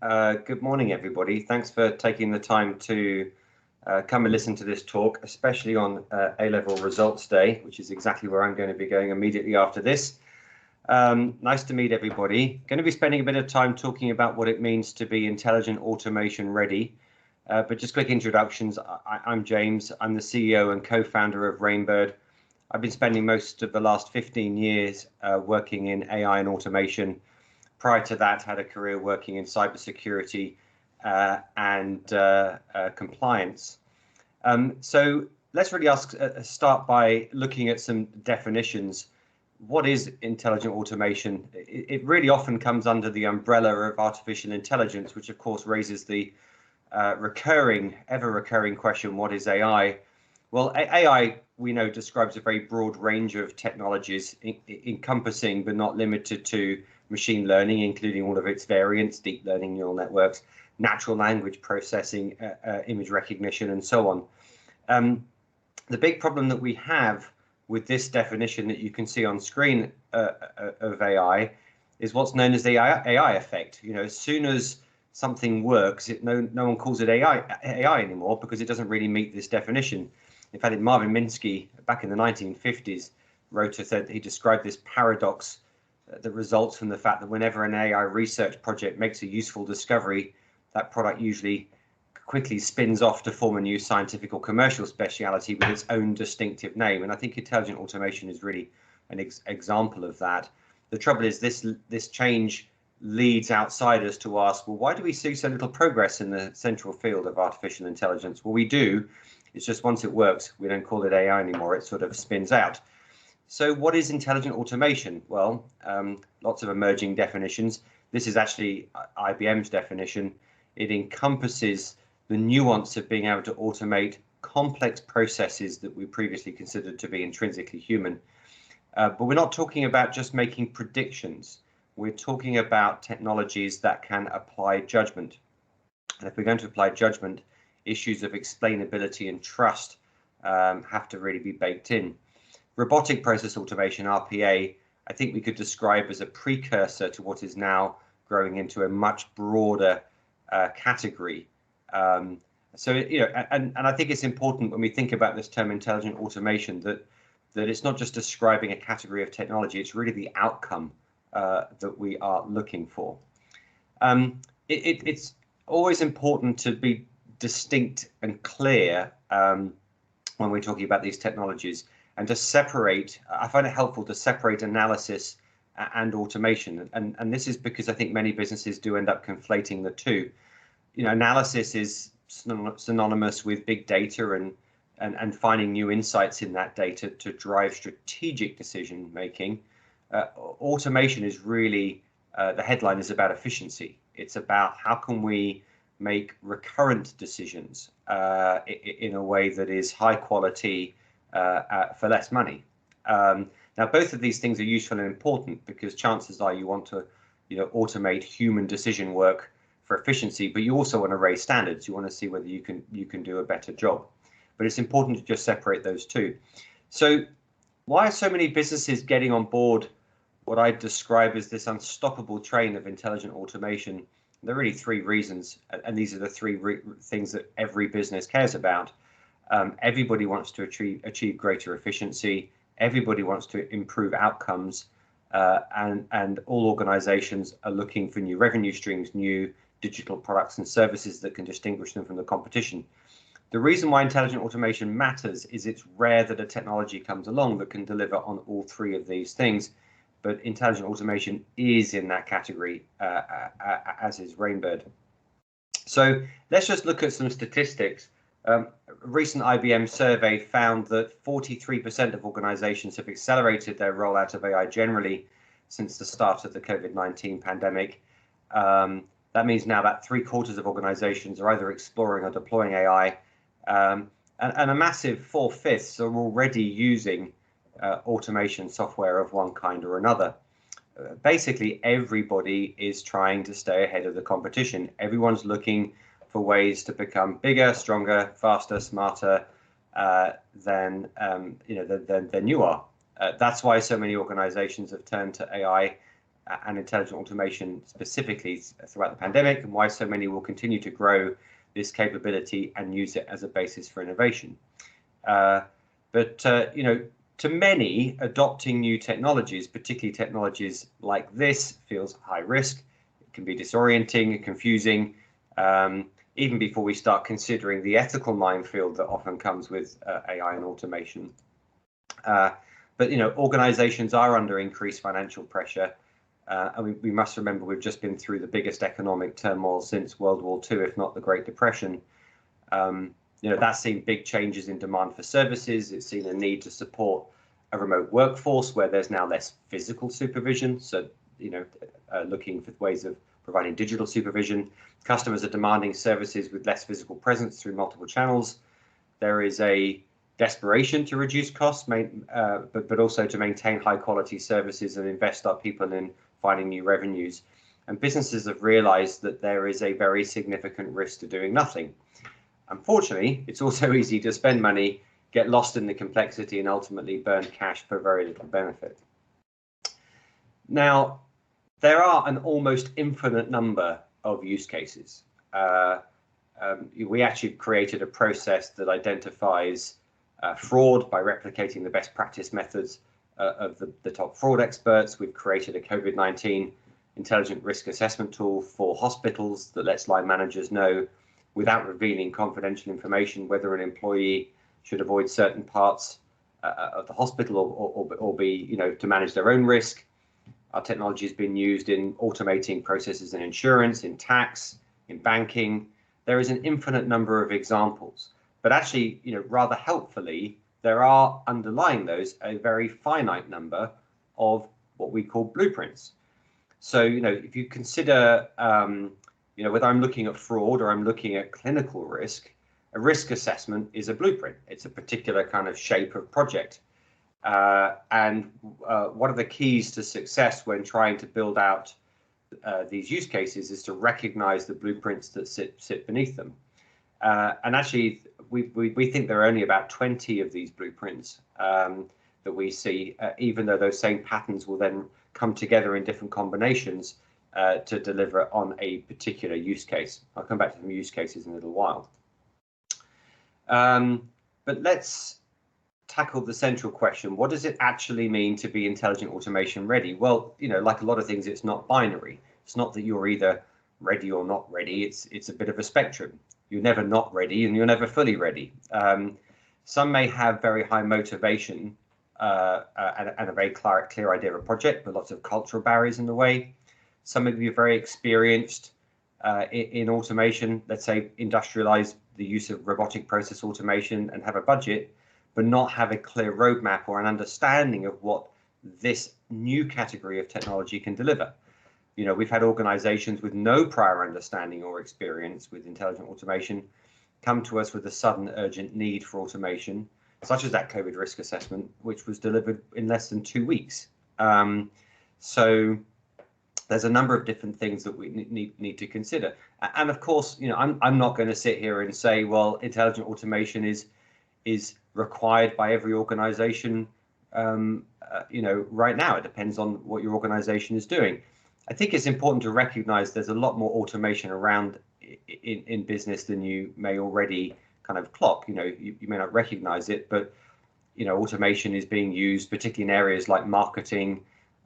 Good morning, everybody. Thanks for taking the time to come and listen to this talk, especially on A-level results day, which is exactly where I'm going to be going immediately after this. Nice to meet everybody. Going to be spending a bit of time talking about what it means to be intelligent automation ready. But just quick introductions. I'm James. I'm the CEO and co-founder of Rainbird. I've been spending most of the last 15 years working in AI and automation. Prior to that, had a career working in cybersecurity and compliance. So let's really start by looking at some definitions. What is intelligent automation? It really often comes under the umbrella of artificial intelligence, which of course raises the ever-recurring question, what is AI? Well, AI, we know, describes a very broad range of technologies encompassing but not limited to machine learning, including all of its variants, deep learning neural networks, natural language processing, image recognition, and so on. The big problem that we have with this definition that you can see on screen of AI is what's known as the AI effect. You know, as soon as something works, no one calls it AI anymore because it doesn't really meet this definition. In fact, Marvin Minsky, back in the 1950s, he described this paradox that results from the fact that whenever an AI research project makes a useful discovery, that product usually quickly spins off to form a new scientific or commercial speciality with its own distinctive name. And I think intelligent automation is really an example of that. The trouble is this change leads outsiders to ask, well, why do we see so little progress in the central field of artificial intelligence? Well, we do. It's just once it works, we don't call it AI anymore. It sort of spins out. So what is intelligent automation? Well, lots of emerging definitions. This is actually IBM's definition. It encompasses the nuance of being able to automate complex processes that we previously considered to be intrinsically human. But we're not talking about just making predictions. We're talking about technologies that can apply judgment. And if we're going to apply judgment, issues of explainability and trust have to really be baked in. Robotic process automation, RPA, I think we could describe as a precursor to what is now growing into a much broader category. So, you know, and I think it's important when we think about this term intelligent automation that it's not just describing a category of technology, it's really the outcome that we are looking for. It's always important to be distinct and clear when we're talking about these technologies, and to separate. I find it helpful to separate analysis and automation, and this is because I think many businesses do end up conflating the two. You know, analysis is synonymous with big data and finding new insights in that data to drive strategic decision making. Automation is really, the headline is about efficiency. It's about how can we make recurrent decisions in a way that is high quality for less money. Now, both of these things are useful and important because chances are you want to, automate human decision work for efficiency, but you also want to raise standards. You want to see whether you can do a better job. But it's important to just separate those two. So why are so many businesses getting on board what I describe as this unstoppable train of intelligent automation? There are really three reasons, and these are the three things that every business cares about. Everybody wants to achieve greater efficiency. Everybody wants to improve outcomes, and all organizations are looking for new revenue streams, new digital products and services that can distinguish them from the competition. The reason why intelligent automation matters is it's rare that a technology comes along that can deliver on all three of these things, but intelligent automation is in that category, as is Rainbird. So let's just look at some statistics. A recent IBM survey found that 43% of organizations have accelerated their rollout of AI generally since the start of the COVID-19 pandemic. That means now about 3/4 of organizations are either exploring or deploying AI, and a massive 4/5 are already using automation software of one kind or another. Basically, everybody is trying to stay ahead of the competition. Everyone's looking for ways to become bigger, stronger, faster, smarter than you are. That's why so many organizations have turned to AI and intelligent automation specifically throughout the pandemic, and why so many will continue to grow this capability and use it as a basis for innovation. To many, adopting new technologies, particularly technologies like this, feels high risk. It can be disorienting and confusing, even before we start considering the ethical minefield that often comes with AI and automation. But organizations are under increased financial pressure. And we must remember we've just been through the biggest economic turmoil since World War II, if not the Great Depression. That's seen big changes in demand for services. It's seen a need to support a remote workforce where there's now less physical supervision. So, looking for ways of providing digital supervision. Customers are demanding services with less physical presence through multiple channels. There is a desperation to reduce costs, but also to maintain high quality services and invest our people in finding new revenues. And businesses have realized that there is a very significant risk to doing nothing. Unfortunately, it's also easy to spend money, get lost in the complexity, and ultimately burn cash for very little benefit. Now, there are an almost infinite number of use cases. We actually created a process that identifies fraud by replicating the best practice methods of the top fraud experts. We've created a COVID-19 intelligent risk assessment tool for hospitals that lets line managers know, without revealing confidential information, whether an employee should avoid certain parts of the hospital or be, to manage their own risk. Our technology has been used in automating processes in insurance, in tax, in banking. There is an infinite number of examples, but actually, rather helpfully, there are underlying those a very finite number of what we call blueprints. So, if you consider, whether I'm looking at fraud or I'm looking at clinical risk, a risk assessment is a blueprint. It's a particular kind of shape of project. And one of the keys to success when trying to build out these use cases is to recognize the blueprints that sit beneath them. And actually, we think there are only about 20 of these blueprints that we see, even though those same patterns will then come together in different combinations to deliver on a particular use case. I'll come back to some use cases in a little while. But let's tackle the central question. What does it actually mean to be intelligent automation ready? Well, like a lot of things, it's not binary. It's not that you're either ready or not ready. It's a bit of a spectrum. You're never not ready and you're never fully ready. Some may have very high motivation and a very clear idea of a project, but lots of cultural barriers in the way. Some of you are very experienced in automation, let's say industrialize the use of robotic process automation and have a budget, but not have a clear roadmap or an understanding of what this new category of technology can deliver. We've had organizations with no prior understanding or experience with intelligent automation come to us with a sudden urgent need for automation, such as that COVID risk assessment, which was delivered in less than 2 weeks. So there's a number of different things that we need to consider. And of course, I'm not going to sit here and say, well, intelligent automation is required by every organization, right now. It depends on what your organization is doing. I think it's important to recognize there's a lot more automation around in business than you may already kind of clock. You may not recognize it, but automation is being used, particularly in areas like marketing.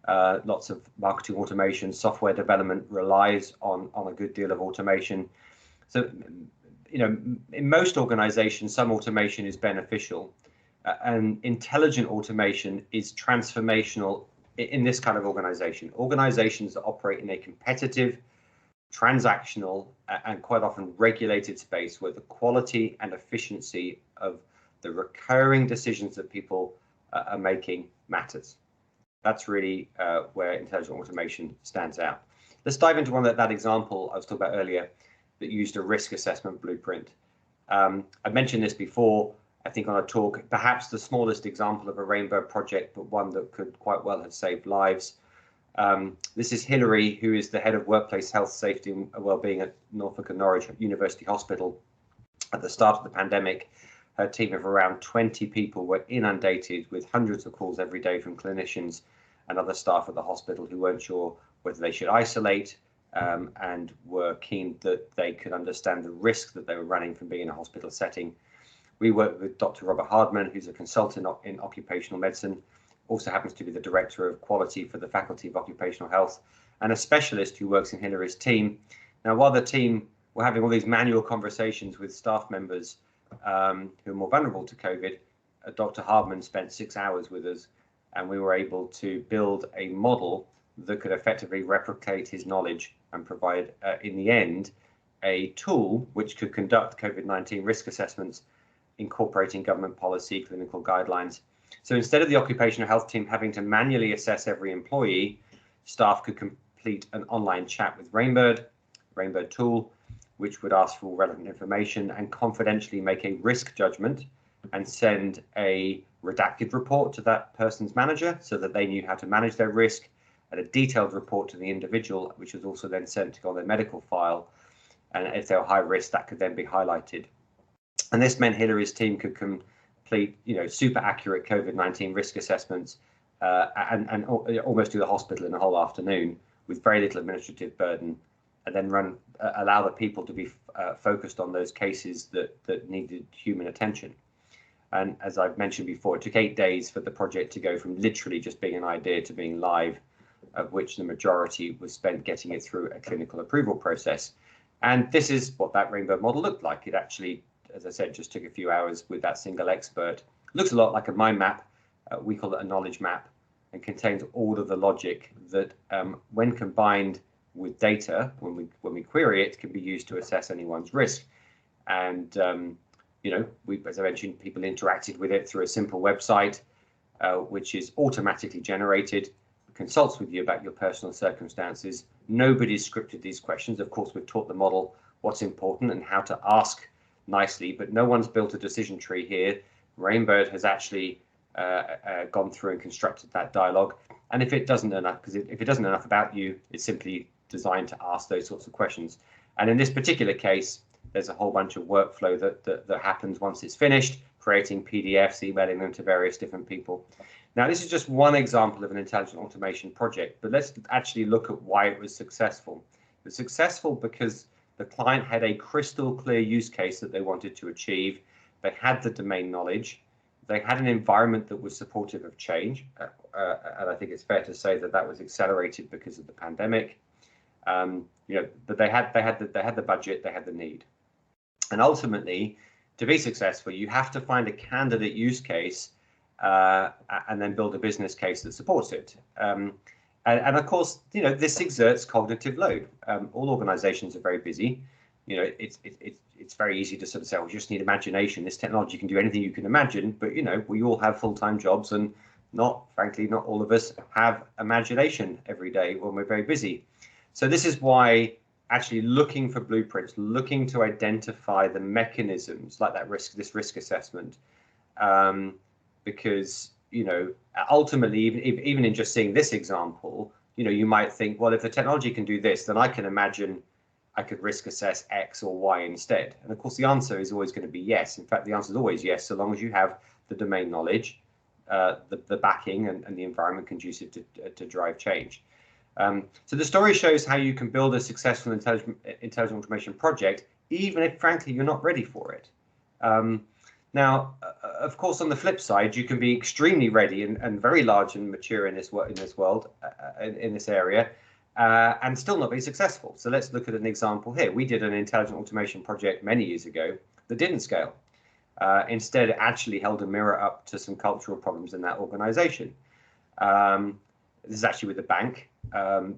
Lots of marketing automation, software development relies on a good deal of automation. So, in most organizations, some automation is beneficial, and intelligent automation is transformational in this kind of organization. Organizations that operate in a competitive, transactional, and quite often regulated space where the quality and efficiency of the recurring decisions that people are making matters. That's really where intelligent automation stands out. Let's dive into that example I was talking about earlier that used a risk assessment blueprint. I mentioned this before, I think on a talk, perhaps the smallest example of a Rainbird project, but one that could quite well have saved lives. This is Hillary, who is the head of workplace health, safety and wellbeing at Norfolk and Norwich University Hospital. At the start of the pandemic, her team of around 20 people were inundated with hundreds of calls every day from clinicians and other staff at the hospital who weren't sure whether they should isolate, and were keen that they could understand the risk that they were running from being in a hospital setting. We worked with Dr. Robert Hardman, who's a consultant in occupational medicine, also happens to be the director of quality for the Faculty of Occupational Health, and a specialist who works in Hillary's team. Now, while the team were having all these manual conversations with staff members who are more vulnerable to COVID, Dr. Hardman spent 6 hours with us, and we were able to build a model that could effectively replicate his knowledge and provide, in the end, a tool which could conduct COVID-19 risk assessments, incorporating government policy, clinical guidelines. So instead of the occupational health team having to manually assess every employee, staff could complete an online chat with Rainbird tool, which would ask for all relevant information and confidentially make a risk judgment and send a redacted report to that person's manager so that they knew how to manage their risk, and a detailed report to the individual, which was also then sent to go on their medical file. And if they were high risk, that could then be highlighted. And this meant Hillary's team could complete, super accurate COVID-19 risk assessments and almost do the hospital in a whole afternoon with very little administrative burden, and then allow the people to be focused on those cases that needed human attention. And as I've mentioned before, it took 8 days for the project to go from literally just being an idea to being live, of which the majority was spent getting it through a clinical approval process. And this is what that Rainbird model looked like. It actually, as I said, just took a few hours with that single expert. It looks a lot like a mind map. We call it a knowledge map, and contains all of the logic that, when combined with data, when we query it, can be used to assess anyone's risk. And as I mentioned, people interacted with it through a simple website, which is automatically generated, consults with you about your personal circumstances. Nobody's scripted these questions. Of course, we've taught the model what's important and how to ask nicely, but no one's built a decision tree here. Rainbird has actually gone through and constructed that dialogue. And if it doesn't know enough, because if it doesn't know enough about you, it's simply designed to ask those sorts of questions. And in this particular case, there's a whole bunch of workflow that happens once it's finished, creating PDFs, emailing them to various different people. Now, this is just one example of an intelligent automation project, but let's actually look at why it was successful. It was successful because the client had a crystal clear use case that they wanted to achieve. They had the domain knowledge. They had an environment that was supportive of change, and I think it's fair to say that was accelerated because of the pandemic. But they had the budget, they had the need. And ultimately, to be successful, you have to find a candidate use case and then build a business case that supports it. And of course, this exerts cognitive load. All organizations are very busy. It's very easy to sort of say, well, you just need imagination. This technology can do anything you can imagine, but we all have full-time jobs, and frankly, not all of us have imagination every day when we're very busy. So this is why actually looking for blueprints, looking to identify the mechanisms like this risk assessment, because ultimately, even in just seeing this example, you might think, well, if the technology can do this, then I can imagine I could risk assess X or Y instead. And of course, the answer is always going to be yes. In fact, the answer is always yes, so long as you have the domain knowledge, the backing, and the environment conducive to drive change. So the story shows how you can build a successful intelligent automation project, even if, frankly, you're not ready for it. Now, of course, on the flip side, you can be extremely ready and very large and mature in this world, in this area, and still not be successful. So let's look at an example here. We did an intelligent automation project many years ago that didn't scale. Instead, it actually held a mirror up to some cultural problems in that organization. This is actually with a bank.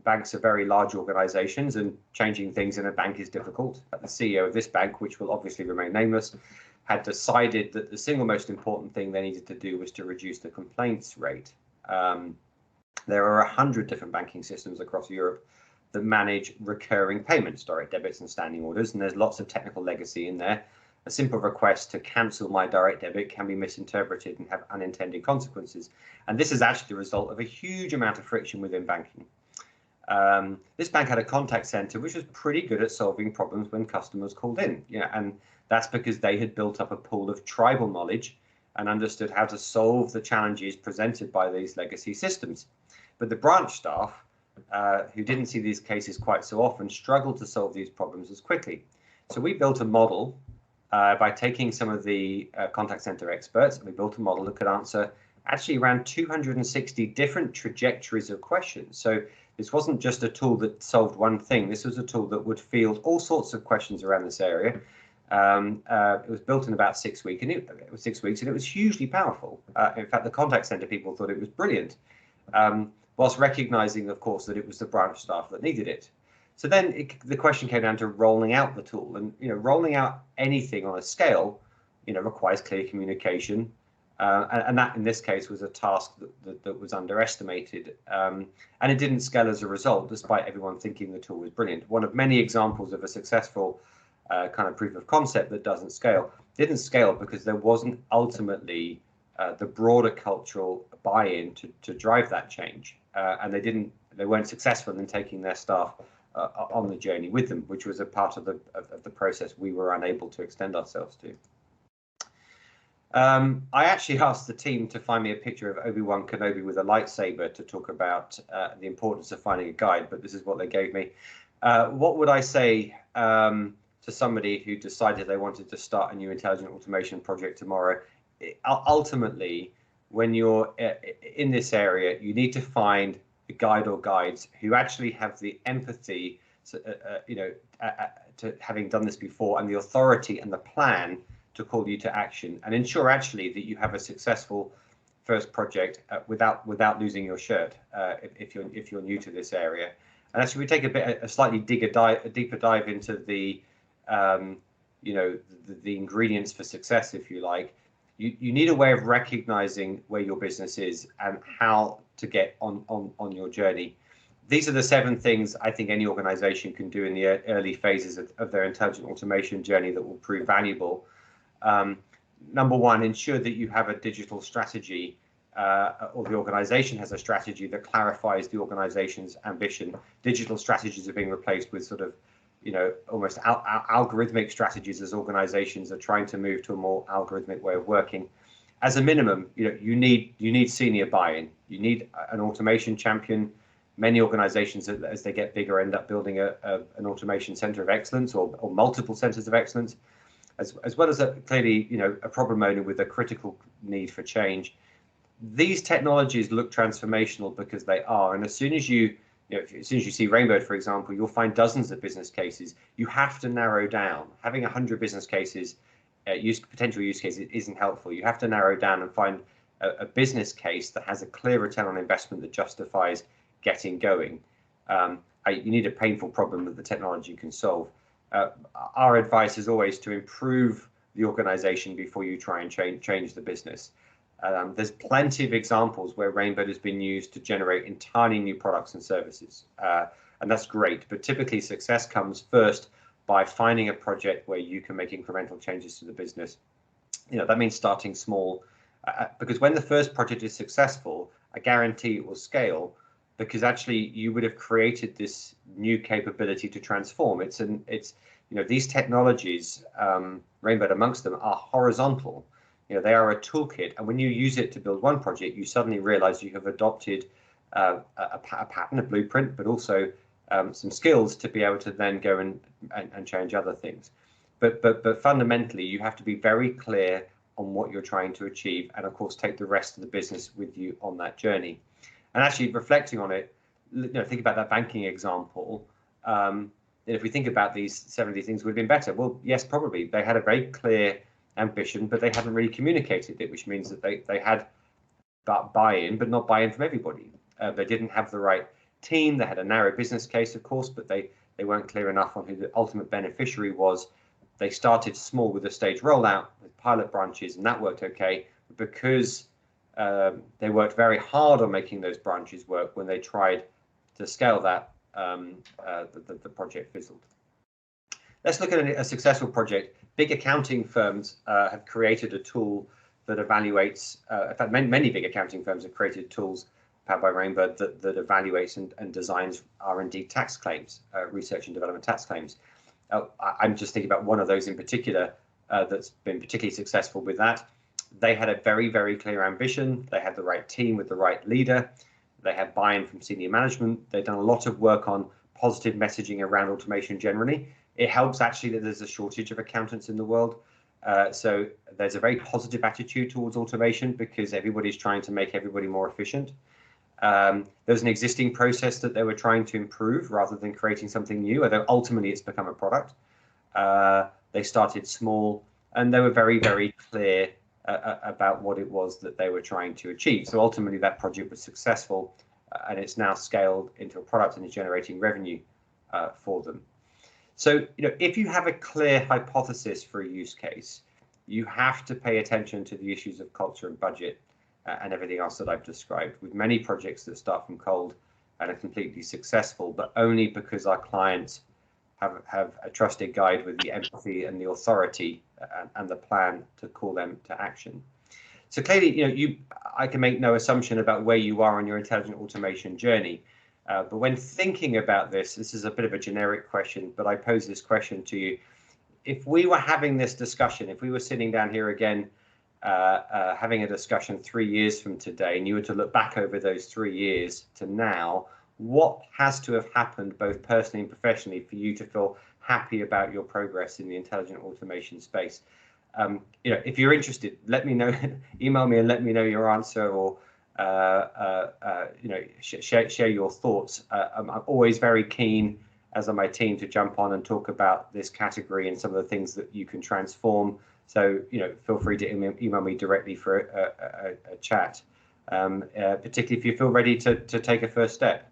Banks are very large organizations, and changing things in a bank is difficult. But the CEO of this bank, which will obviously remain nameless, had decided that the single most important thing they needed to do was to reduce the complaints rate. There are 100 different banking systems across Europe that manage recurring payments, direct debits and standing orders, and there's lots of technical legacy in there. A simple request to cancel my direct debit can be misinterpreted and have unintended consequences. And this is actually the result of a huge amount of friction within banking. This bank had a contact center which was pretty good at solving problems when customers called in. And that's because they had built up a pool of tribal knowledge and understood how to solve the challenges presented by these legacy systems. But the branch staff, who didn't see these cases quite so often, struggled to solve these problems as quickly. So we built a model by taking some of the contact center experts, and we built a model that could answer actually around 260 different trajectories of questions. So this wasn't just a tool that solved one thing. This was a tool that would field all sorts of questions around this area. It was built in about 6 weeks, and it was hugely powerful. In fact, the contact center people thought it was brilliant, whilst recognizing, of course, that it was the branch staff that needed it. So then the question came down to rolling out the tool, and rolling out anything on a scale, requires clear communication, and that in this case was a task that was underestimated, and it didn't scale as a result, despite everyone thinking the tool was brilliant. One of many examples of a successful kind of proof of concept that doesn't scale. Didn't scale because there wasn't ultimately the broader cultural buy-in to drive that change, and they weren't successful in taking their staff on the journey with them, which was a part of the process we were unable to extend ourselves to. I actually asked the team to find me a picture of Obi-Wan Kenobi with a lightsaber to talk about the importance of finding a guide, but this is what they gave me. What would I say to somebody who decided they wanted to start a new intelligent automation project tomorrow? Ultimately, when you're in this area, you need to find a guide or guides who actually have the empathy, to having done this before, and the authority and the plan to call you to action, and ensure actually that you have a successful first project without losing your shirt if you're new to this area. And actually, we take a slightly deeper dive into the the ingredients for success, if you like. You need a way of recognizing where your business is and how to get on your journey. These are the 7 things I think any organization can do in the early phases of their intelligent automation journey that will prove valuable. Number 1, ensure that you have a digital strategy, or the organization has a strategy that clarifies the organization's ambition. Digital strategies are being replaced with sort of almost algorithmic strategies as organizations are trying to move to a more algorithmic way of working. As a minimum, you need senior buy-in. You need an automation champion. Many organizations, as they get bigger, end up building an automation center of excellence or multiple centers of excellence, as well as clearly a problem owner with a critical need for change. These technologies look transformational because they are, and as soon as you see Rainbird, for example, you'll find dozens of business cases. You have to narrow down. Having 100 business cases, potential use cases, isn't helpful. You have to narrow down and find a business case that has a clear return on investment that justifies getting going. You need a painful problem that the technology can solve. Our advice is always to improve the organization before you try and change the business. There's plenty of examples where Rainbird has been used to generate entirely new products and services, and that's great. But typically, success comes first by finding a project where you can make incremental changes to the business. That means starting small, because when the first project is successful, I guarantee it will scale, because actually you would have created this new capability to transform. These technologies, Rainbird amongst them, are horizontal. They are a toolkit, and when you use it to build one project, you suddenly realize you have adopted a pattern, a blueprint, but also some skills to be able to then go and change other things. But fundamentally, you have to be very clear on what you're trying to achieve, and of course, take the rest of the business with you on that journey. And actually, reflecting on it, think about that banking example. If we think about these 70 things would have been better. Well, yes, probably. They had a very clear ambition, but they hadn't really communicated it, which means that they had buy-in, but not buy-in from everybody. They didn't have the right team. They had a narrow business case, of course, but they weren't clear enough on who the ultimate beneficiary was. They started small with a stage rollout with pilot branches, and that worked okay. Because they worked very hard on making those branches work, when they tried to scale that, the project fizzled. Let's look at a successful project. Big accounting firms have created a tool that evaluates, in fact, many big accounting firms have created tools powered by Rainbird that evaluates and designs R&D tax claims, research and development tax claims. I'm just thinking about one of those in particular that's been particularly successful with that. They had a very, very clear ambition. They had the right team with the right leader. They had buy-in from senior management. They've done a lot of work on positive messaging around automation generally. It helps actually that there's a shortage of accountants in the world. So there's a very positive attitude towards automation because everybody's trying to make everybody more efficient. There's an existing process that they were trying to improve rather than creating something new, although ultimately it's become a product. They started small and they were very, very clear about what it was that they were trying to achieve. So ultimately that project was successful and it's now scaled into a product and is generating revenue for them. So, if you have a clear hypothesis for a use case, you have to pay attention to the issues of culture and budget and everything else that I've described. With many projects that start from cold and are completely successful, but only because our clients have a trusted guide with the empathy and the authority and the plan to call them to action. So clearly, I can make no assumption about where you are on your intelligent automation journey. But when thinking about this is a bit of a generic question, but I pose this question to you. If we were having this discussion, if we were sitting down here again, having a discussion 3 years from today, and you were to look back over those 3 years to now, what has to have happened both personally and professionally for you to feel happy about your progress in the intelligent automation space? If you're interested, let me know, email me and let me know your answer, or share your thoughts. I'm always very keen, as are my team, to jump on and talk about this category and some of the things that you can transform. So, feel free to email me directly for a chat, particularly if you feel ready to take a first step.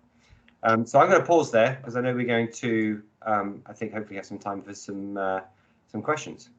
So I'm going to pause there because I know we're going to, I think, hopefully have some time for some questions.